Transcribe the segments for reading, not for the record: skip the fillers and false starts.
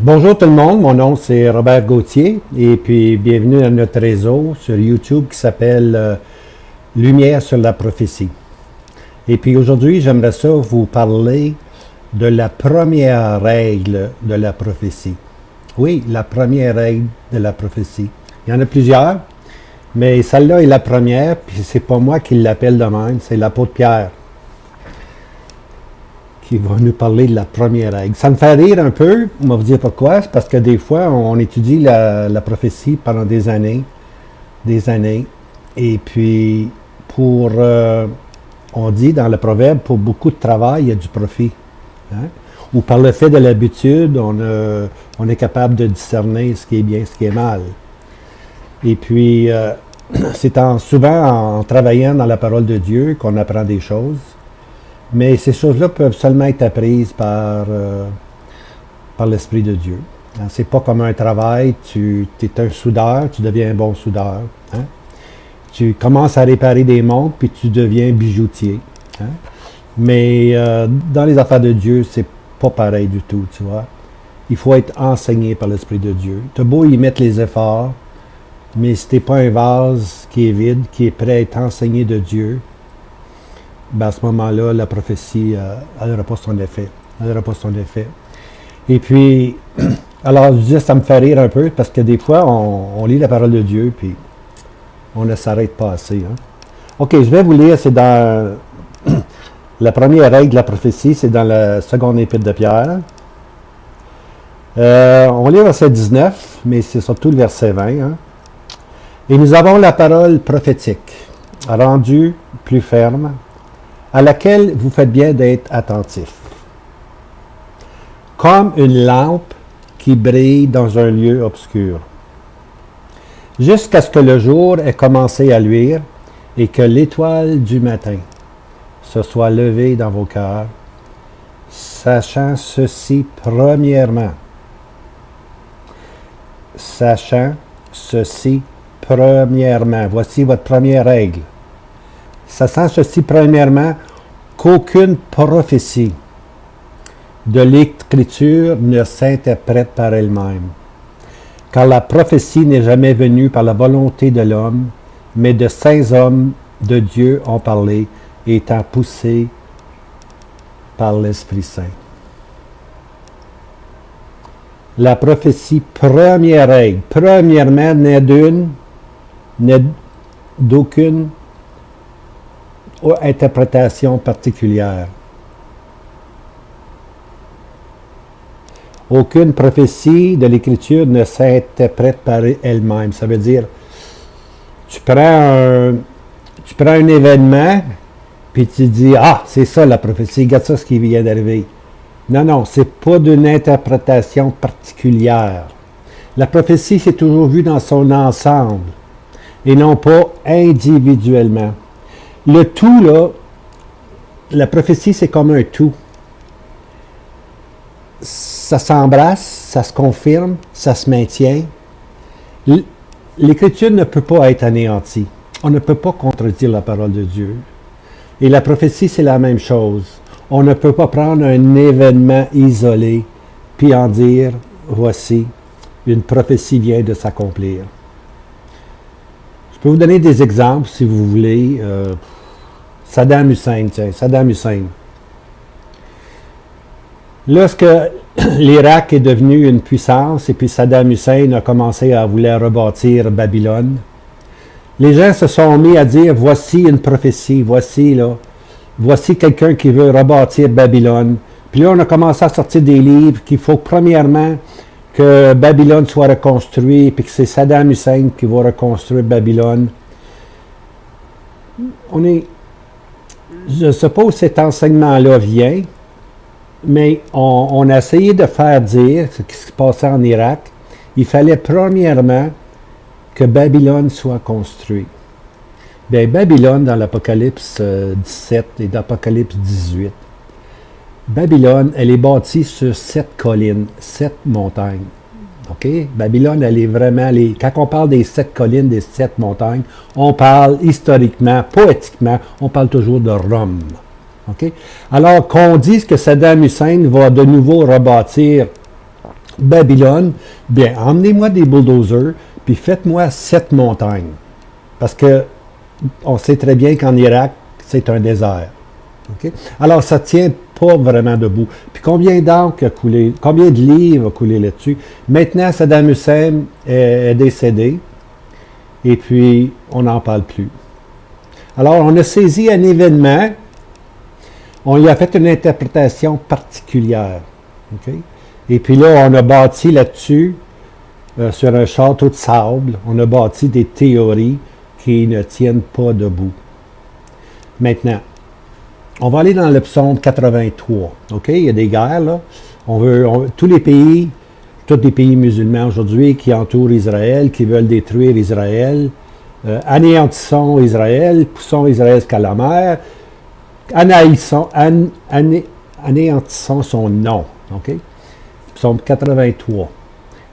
Bonjour tout le monde, mon nom c'est Robert Gauthier et puis bienvenue à notre réseau sur YouTube qui s'appelle Lumière sur la prophétie. Et puis aujourd'hui, j'aimerais ça vous parler de la première règle de la prophétie. Oui, la première règle de la prophétie. Il y en a plusieurs, mais celle-là est la première, puis c'est pas moi qui l'appelle de même, c'est l'apôtre Pierre qui va nous parler de la première règle. Ça me fait rire un peu, on va vous dire pourquoi, c'est parce que des fois, on étudie la prophétie pendant des années, et puis on dit dans le proverbe, pour beaucoup de travail, il y a du profit. Hein? Ou par le fait de l'habitude, on est capable de discerner ce qui est bien, ce qui est mal. Et puis, c'est souvent en travaillant dans la parole de Dieu qu'on apprend des choses. Mais ces choses-là peuvent seulement être apprises par l'Esprit de Dieu. Hein? C'est pas comme un travail, tu es un soudeur, tu deviens un bon soudeur. Hein? Tu commences à réparer des montres, puis tu deviens bijoutier. Hein? Mais dans les affaires de Dieu, c'est pas pareil du tout, tu vois. Il faut être enseigné par l'Esprit de Dieu. Tu as beau y mettre les efforts, mais si tu n'es pas un vase qui est vide, qui est prêt à être enseigné de Dieu, ben à ce moment-là, la prophétie, elle n'aura pas son effet. Elle n'aura pas son effet. Et puis, alors, je disais, ça me fait rire un peu, parce que des fois, on lit la parole de Dieu, puis on ne s'arrête pas assez. Hein? OK, je vais vous lire, c'est dans la première règle de la prophétie, c'est dans la seconde épître de Pierre. On lit le verset 19, mais c'est surtout le verset 20. Hein? Et nous avons la parole prophétique, rendue plus ferme, à laquelle vous faites bien d'être attentif. Comme une lampe qui brille dans un lieu obscur, jusqu'à ce que le jour ait commencé à luire et que l'étoile du matin se soit levée dans vos cœurs, sachant ceci premièrement. Sachant ceci premièrement. Voici votre première règle. Sachant ceci premièrement, qu'aucune prophétie de l'Écriture ne s'interprète par elle-même. Car la prophétie n'est jamais venue par la volonté de l'homme, mais de saints hommes de Dieu ont parlé, étant poussés par l'Esprit Saint. La prophétie, première règle, premièrement, n'est d'aucune interprétation particulière. Aucune prophétie de l'Écriture ne s'interprète par elle-même. Ça veut dire, tu prends un événement, puis tu dis, ah, c'est ça la prophétie, regarde ça ce qui vient d'arriver. Non, c'est pas d'une interprétation particulière. La prophétie, c'est toujours vu dans son ensemble, et non pas individuellement. Le tout, là, la prophétie, c'est comme un tout. Ça s'embrasse, ça se confirme, ça se maintient. L'Écriture ne peut pas être anéantie. On ne peut pas contredire la parole de Dieu. Et la prophétie, c'est la même chose. On ne peut pas prendre un événement isolé puis en dire, voici, une prophétie vient de s'accomplir. Je peux vous donner des exemples si vous voulez. Saddam Hussein. Lorsque l'Irak est devenu une puissance et puis Saddam Hussein a commencé à vouloir rebâtir Babylone, les gens se sont mis à dire, voici une prophétie, voici quelqu'un qui veut rebâtir Babylone. Puis là, on a commencé à sortir des livres qu'il faut premièrement que Babylone soit reconstruit, puis que c'est Saddam Hussein qui va reconstruire Babylone. Je suppose que cet enseignement-là vient, mais on a essayé de faire dire ce qui se passait en Irak. Il fallait premièrement que Babylone soit construit. Bien, Babylone, dans l'Apocalypse 17 et l'Apocalypse 18, Babylone, elle est bâtie sur 7 collines, 7 montagnes. OK? Babylone, elle est vraiment... Quand on parle des 7 collines, des 7 montagnes, on parle historiquement, poétiquement, on parle toujours de Rome. OK? Alors, qu'on dise que Saddam Hussein va de nouveau rebâtir Babylone, bien, emmenez-moi des bulldozers, puis faites-moi 7 montagnes. Parce que on sait très bien qu'en Irak, c'est un désert. Okay? Alors, ça ne tient pas vraiment debout. Puis combien d'encre a coulé, combien de livres a coulé là-dessus? Maintenant, Saddam Hussein est décédé, et puis on n'en parle plus. Alors, on a saisi un événement, on y a fait une interprétation particulière. Okay? Et puis là, on a bâti là-dessus, sur un château de sable, on a bâti des théories qui ne tiennent pas debout. Maintenant, on va aller dans le psaume 83. OK? Il y a des guerres, là. Tous les pays musulmans aujourd'hui qui entourent Israël, qui veulent détruire Israël, anéantissons Israël, poussons Israël jusqu'à la mer, anéantissons son nom. OK? Psaume 83.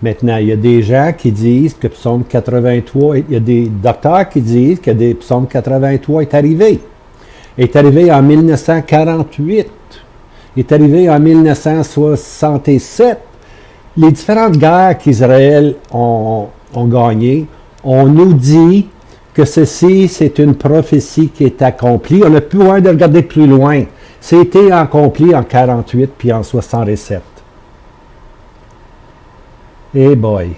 Maintenant, il y a des gens qui disent que Psaume 83, il y a des docteurs qui disent que Psaume 83 est arrivé. Il est arrivé en 1948. Il est arrivé en 1967. Les différentes guerres qu'Israël ont gagnées, on nous dit que ceci, c'est une prophétie qui est accomplie. On n'a plus besoin de regarder plus loin. C'était accompli en 48 puis en 67. Eh boy.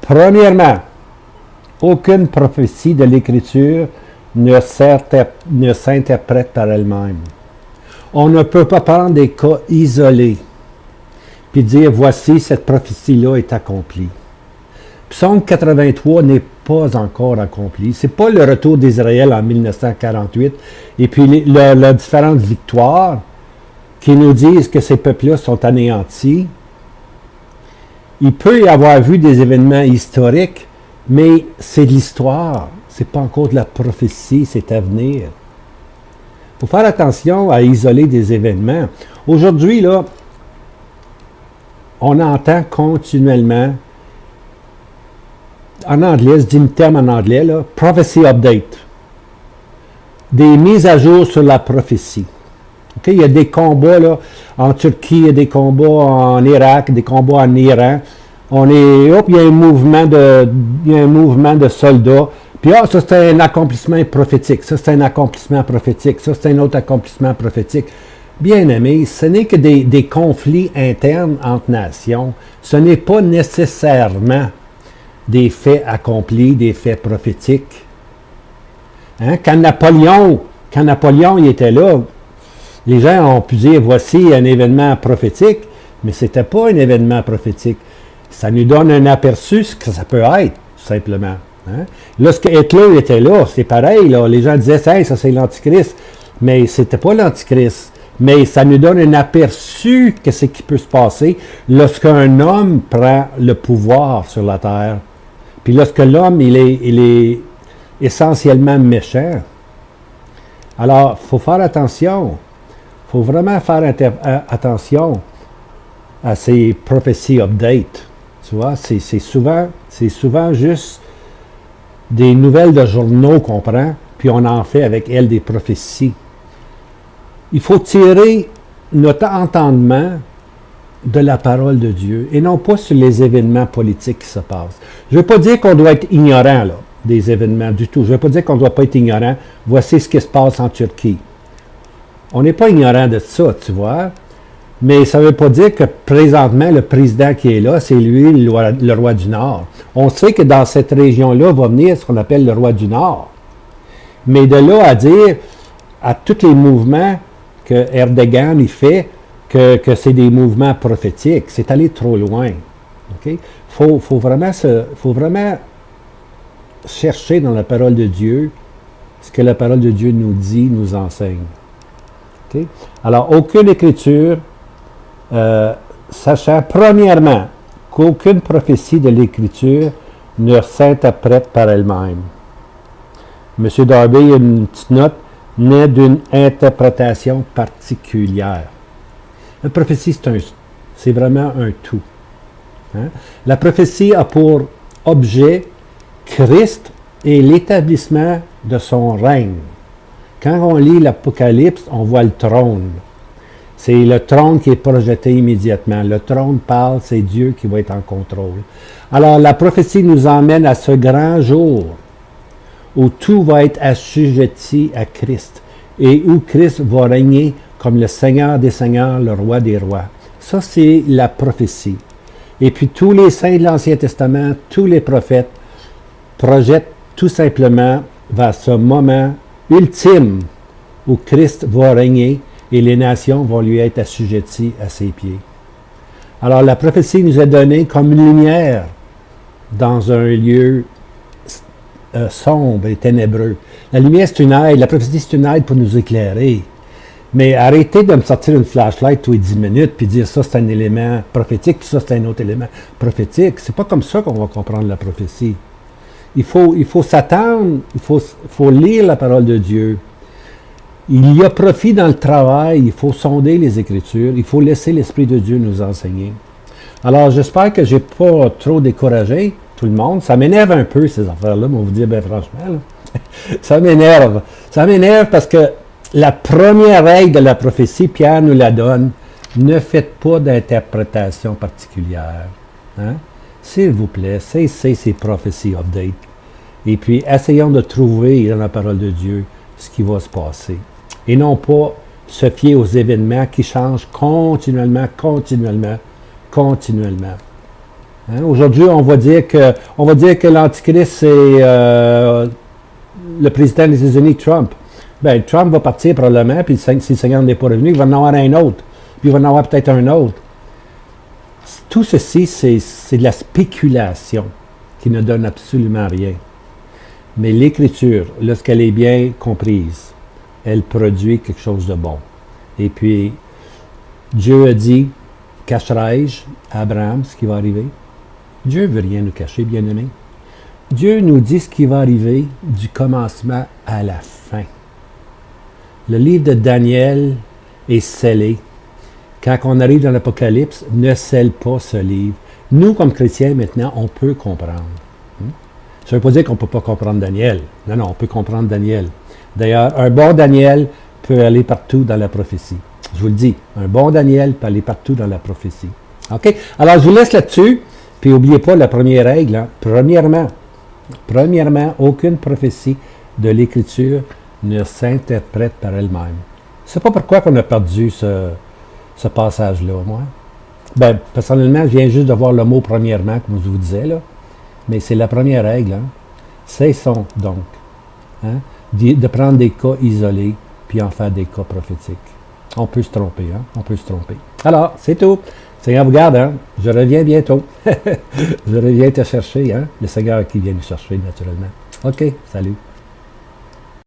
Premièrement, aucune prophétie de l'Écriture ne s'interprète par elle-même. On ne peut pas prendre des cas isolés puis dire, voici, cette prophétie-là est accomplie. Psaume 83 n'est pas encore accompli. Ce n'est pas le retour d'Israël en 1948 et puis les différentes victoires qui nous disent que ces peuples-là sont anéantis. Il peut y avoir vu des événements historiques, mais c'est de l'histoire. Ce n'est pas encore de la prophétie, c'est à venir. Il faut faire attention à isoler des événements. Aujourd'hui, là, on entend continuellement, en anglais, je dis le terme en anglais, là, prophecy update. Des mises à jour sur la prophétie. Okay? Il y a des combats là, en Turquie, il y a des combats en Irak, des combats en Iran. Il y a un mouvement de soldats. Puis, ça, c'est un accomplissement prophétique. Ça, c'est un accomplissement prophétique. Ça, c'est un autre accomplissement prophétique. Bien aimé, ce n'est que des conflits internes entre nations. Ce n'est pas nécessairement des faits accomplis, des faits prophétiques. Hein? Quand Napoléon il était là, les gens ont pu dire, voici un événement prophétique, mais ce n'était pas un événement prophétique. Ça nous donne un aperçu de ce que ça peut être, tout simplement. Hein? Lorsque Hitler était là, c'est pareil. Là, les gens disaient, hey, ça c'est l'Antichrist. Mais ce n'était pas l'Antichrist. Mais ça nous donne un aperçu de ce qui peut se passer lorsqu'un homme prend le pouvoir sur la terre. Puis lorsque l'homme, il est essentiellement méchant. Alors, il faut faire attention. Il faut vraiment faire attention à ces prophecy updates. Tu vois, c'est souvent juste des nouvelles de journaux qu'on prend, puis on en fait avec elles des prophéties. Il faut tirer notre entendement de la parole de Dieu et non pas sur les événements politiques qui se passent. Je ne veux pas dire qu'on doit être ignorant là, des événements du tout. Je ne veux pas dire qu'on ne doit pas être ignorant. Voici ce qui se passe en Turquie. On n'est pas ignorant de ça, tu vois. Mais ça ne veut pas dire que présentement, le président qui est là, c'est lui le roi du Nord. On sait que dans cette région-là va venir ce qu'on appelle le roi du Nord. Mais de là à dire à tous les mouvements que Erdogan y fait que c'est des mouvements prophétiques, c'est aller trop loin. Okay? Faut vraiment chercher dans la parole de Dieu ce que la parole de Dieu nous dit, nous enseigne. Okay? Alors, aucune écriture, sachant premièrement qu'aucune prophétie de l'Écriture ne s'interprète par elle-même. M. Darby a une petite note, naît d'une interprétation particulière. La prophétie, c'est vraiment un tout. Hein? La prophétie a pour objet Christ et l'établissement de son règne. Quand on lit l'Apocalypse, on voit le trône. C'est le trône qui est projeté immédiatement. Le trône parle, c'est Dieu qui va être en contrôle. Alors, la prophétie nous emmène à ce grand jour où tout va être assujetti à Christ et où Christ va régner comme le Seigneur des Seigneurs, le Roi des Rois. Ça, c'est la prophétie. Et puis, tous les saints de l'Ancien Testament, tous les prophètes projettent tout simplement vers ce moment ultime où Christ va régner et les nations vont lui être assujetties à ses pieds. Alors, la prophétie nous est donnée comme une lumière dans un lieu sombre et ténébreux. La lumière, c'est une aide. La prophétie, c'est une aide pour nous éclairer. Mais arrêtez de me sortir une flashlight tous les 10 minutes puis dire ça, c'est un élément prophétique, puis ça, c'est un autre élément prophétique. C'est pas comme ça qu'on va comprendre la prophétie. Il faut s'attendre, il faut lire la parole de Dieu. Il y a profit dans le travail, il faut sonder les Écritures, il faut laisser l'Esprit de Dieu nous enseigner. Alors, j'espère que je n'ai pas trop découragé tout le monde. Ça m'énerve un peu, ces affaires-là, mais on vous dit, bien franchement, là. Ça m'énerve. Ça m'énerve parce que la première règle de la prophétie, Pierre nous la donne, ne faites pas d'interprétation particulière. Hein? S'il vous plaît, cessez ces prophéties update. Et puis, essayons de trouver dans la parole de Dieu ce qui va se passer. Et non pas se fier aux événements qui changent continuellement. Hein? Aujourd'hui, on va dire que l'Antichrist, c'est le président des États-Unis, Trump. Bien, Trump va partir probablement, puis si le Seigneur n'est pas revenu, il va en avoir un autre. Puis il va en avoir peut-être un autre. Tout ceci, c'est de la spéculation qui ne donne absolument rien. Mais l'Écriture, lorsqu'elle est bien comprise, elle produit quelque chose de bon. Et puis, Dieu a dit, cacherai-je à Abraham ce qui va arriver? Dieu ne veut rien nous cacher, bien-aimés. Dieu nous dit ce qui va arriver du commencement à la fin. Le livre de Daniel est scellé. Quand on arrive dans l'Apocalypse, ne scelle pas ce livre. Nous, comme chrétiens, maintenant, on peut comprendre. Ça ne veut pas dire qu'on ne peut pas comprendre Daniel. Non, on peut comprendre Daniel. D'ailleurs, un bon Daniel peut aller partout dans la prophétie. Je vous le dis, un bon Daniel peut aller partout dans la prophétie. OK? Alors, je vous laisse là-dessus. Puis, n'oubliez pas la première règle. Hein. Premièrement, aucune prophétie de l'Écriture ne s'interprète par elle-même. C'est pas pourquoi qu'on a perdu ce passage-là, moi. Ben, personnellement, je viens juste de voir le mot premièrement, comme je vous disais, là. Mais c'est la première règle. Hein? Cessons donc de prendre des cas isolés puis en faire des cas prophétiques. On peut se tromper. Hein? On peut se tromper. Alors, c'est tout. Seigneur vous garde. Hein? Je reviens bientôt. Je reviens te chercher. Hein? Le Seigneur qui vient nous chercher, naturellement. OK, salut.